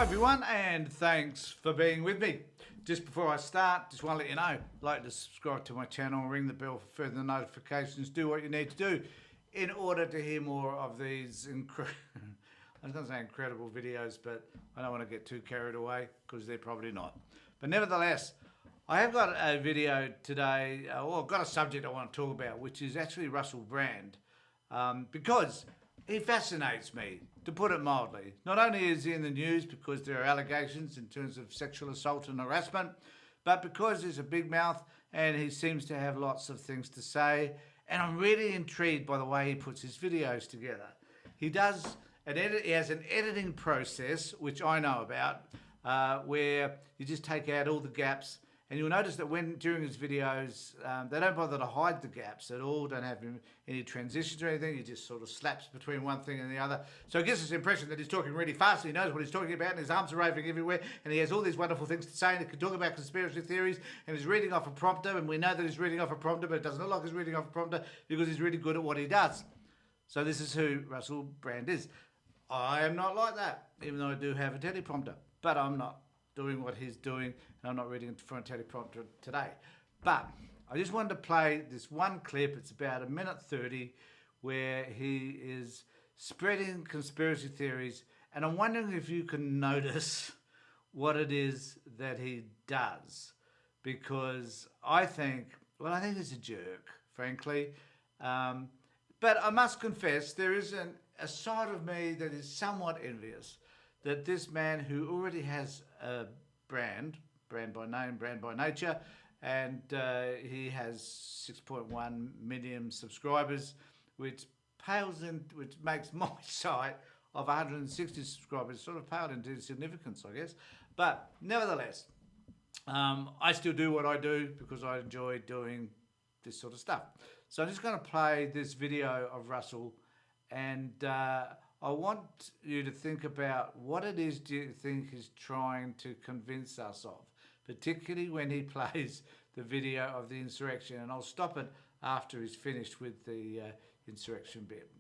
Hi everyone, and thanks for being with me. Just before I start, just want to let you know, like to subscribe to my channel, ring the bell for further notifications, do what you need to do in order to hear more of these I was going to say incredible videos, but I don't want to get too carried away because they're probably not. But nevertheless, I have got a video today, I've got a subject I want to talk about, which is actually Russell Brand, because he fascinates me, to put it mildly. Not only is he in the news because there are allegations in terms of sexual assault and harassment, but because he's a big mouth and he seems to have lots of things to say. And I'm really intrigued by the way he puts his videos together. He does he has an editing process, which I know about, where you just take out all the gaps. And you'll notice that during his videos, they don't bother to hide the gaps at all, don't have any transitions or anything. He just sort of slaps between one thing and the other. So it gives us the impression that he's talking really fast, and he knows what he's talking about, and his arms are roving everywhere, and he has all these wonderful things to say, and he can talk about conspiracy theories, and he's reading off a prompter, and we know that he's reading off a prompter, but it doesn't look like he's reading off a prompter because he's really good at what he does. So this is who Russell Brand is. I am not like that, even though I do have a teleprompter, but I'm not doing what he's doing, and I'm not reading from a teleprompter today. But I just wanted to play this one clip. It's about 1:30 where he is spreading conspiracy theories, and I'm wondering if you can notice what it is that he does, because I think he's a jerk, frankly. But I must confess, there is a side of me that is somewhat envious that this man who already has a brand by name, brand by nature, and he has 6.1 million subscribers, which makes my site of 160 subscribers sort of paled into significance, I guess. But nevertheless, I still do what I do because I enjoy doing this sort of stuff. So I'm just going to play this video of Russell, and I want you to think about what it is do you think he's trying to convince us of, particularly when he plays the video of the insurrection. And I'll stop it after he's finished with the insurrection bit.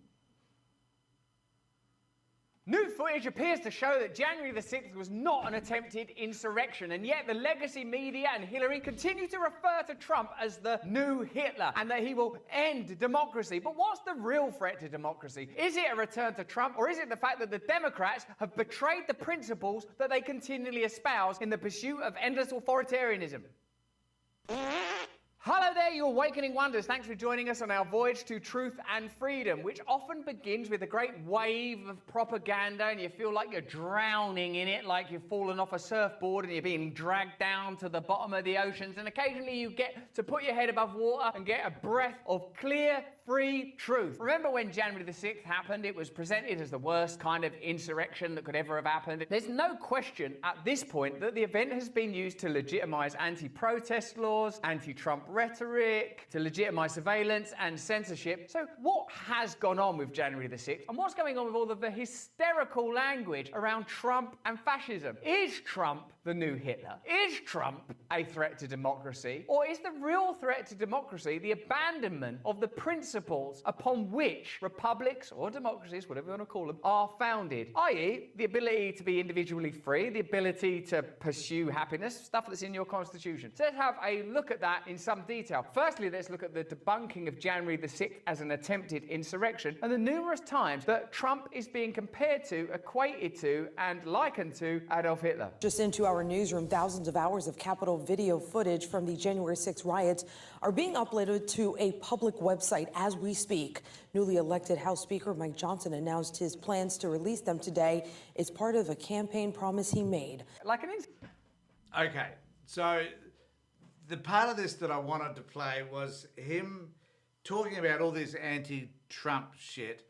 New footage appears to show that January the 6th was not an attempted insurrection, and yet the legacy media and Hillary continue to refer to Trump as the new Hitler and that he will end democracy. But what's the real threat to democracy? Is it a return to Trump, or is it the fact that the Democrats have betrayed the principles that they continually espouse in the pursuit of endless authoritarianism? Hello there, you awakening wonders. Thanks for joining us on our voyage to truth and freedom, which often begins with a great wave of propaganda, and you feel like you're drowning in it, like you've fallen off a surfboard and you're being dragged down to the bottom of the oceans, and occasionally you get to put your head above water and get a breath of clear, free truth. Remember when January the 6th happened? It was presented as the worst kind of insurrection that could ever have happened. There's no question at this point that the event has been used to legitimize anti-protest laws, anti-Trump rhetoric, to legitimize surveillance and censorship. So what has gone on with January the 6th? And what's going on with all of the hysterical language around Trump and fascism? Is Trump the new Hitler? Is Trump a threat to democracy? Or is the real threat to democracy the abandonment of the principles upon which republics or democracies, whatever you want to call them, are founded? I.e., the ability to be individually free, the ability to pursue happiness, stuff that's in your constitution. So let's have a look at that in some detail. Firstly, let's look at the debunking of January the 6th as an attempted insurrection and the numerous times that Trump is being compared to, equated to, and likened to Adolf Hitler. Just into our newsroom, thousands of hours of Capitol video footage from the January 6th riots are being uploaded to a public website as we speak. Newly elected House Speaker Mike Johnson announced his plans to release them today. It's part of a campaign promise he made. Okay, so the part of this that I wanted to play was him talking about all this anti-Trump shit,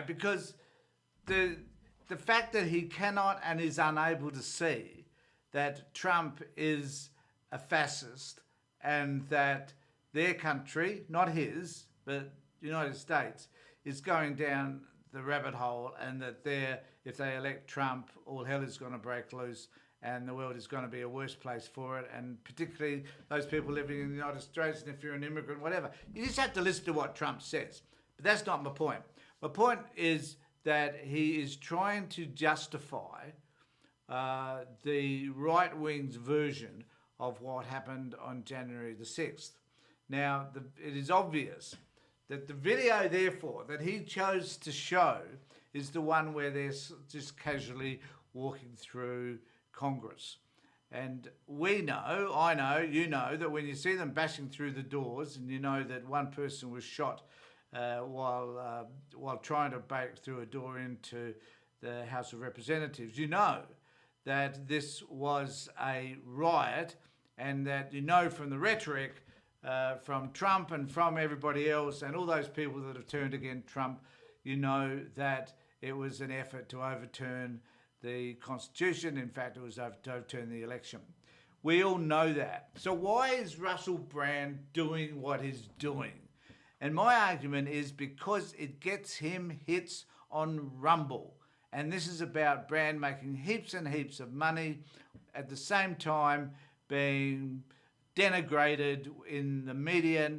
because the fact that he cannot and is unable to see that Trump is a fascist and that their country, not his, but the United States, is going down the rabbit hole, and that if they elect Trump, all hell is going to break loose and the world is going to be a worse place for it, and particularly those people living in the United States, and if you're an immigrant, whatever. You just have to listen to what Trump says. But that's not my point. My point is that he is trying to justify the right wing's version of what happened on January the 6th. Now, it is obvious that the video, therefore, that he chose to show is the one where they're just casually walking through Congress. And we know, I know, you know, that when you see them bashing through the doors, and you know that one person was shot while trying to break through a door into the House of Representatives, you know that this was a riot, and that you know from the rhetoric from Trump and from everybody else and all those people that have turned against Trump, you know that it was an effort to overturn the Constitution. In fact, it was to overturn the election. We all know that. So why is Russell Brand doing what he's doing? And my argument is because it gets him hits on Rumble. And this is about Brand making heaps and heaps of money, at the same time being denigrated in the media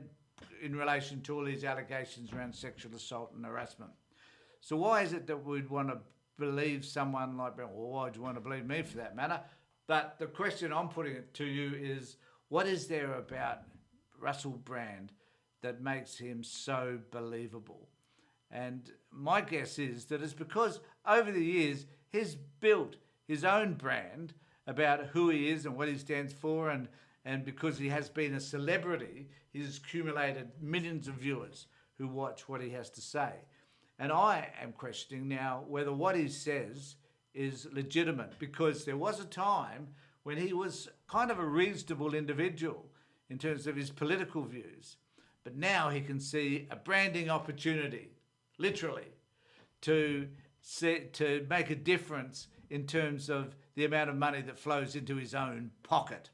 in relation to all these allegations around sexual assault and harassment. So why is it that we'd want to believe someone like Brand? Well, why would you want to believe me for that matter? But the question I'm putting it to you is, what is there about Russell Brand that makes him so believable? And my guess is that it's because over the years he's built his own brand about who he is and what he stands for, and because he has been a celebrity, he's accumulated millions of viewers who watch what he has to say. And I am questioning now whether what he says is legitimate, because there was a time when he was kind of a reasonable individual in terms of his political views. But now he can see a branding opportunity, literally, to make a difference in terms of the amount of money that flows into his own pocket.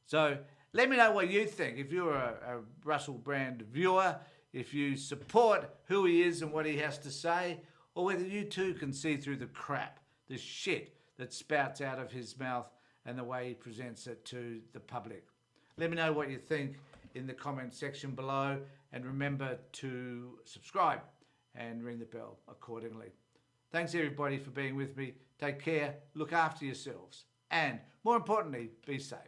So let me know what you think. If you're a Russell Brand viewer, if you support who he is and what he has to say, or whether you too can see through the crap, the shit that spouts out of his mouth and the way he presents it to the public. Let me know what you think in the comment section below, and remember to subscribe and ring the bell accordingly. Thanks everybody for being with me. Take care, look after yourselves, and more importantly, be safe.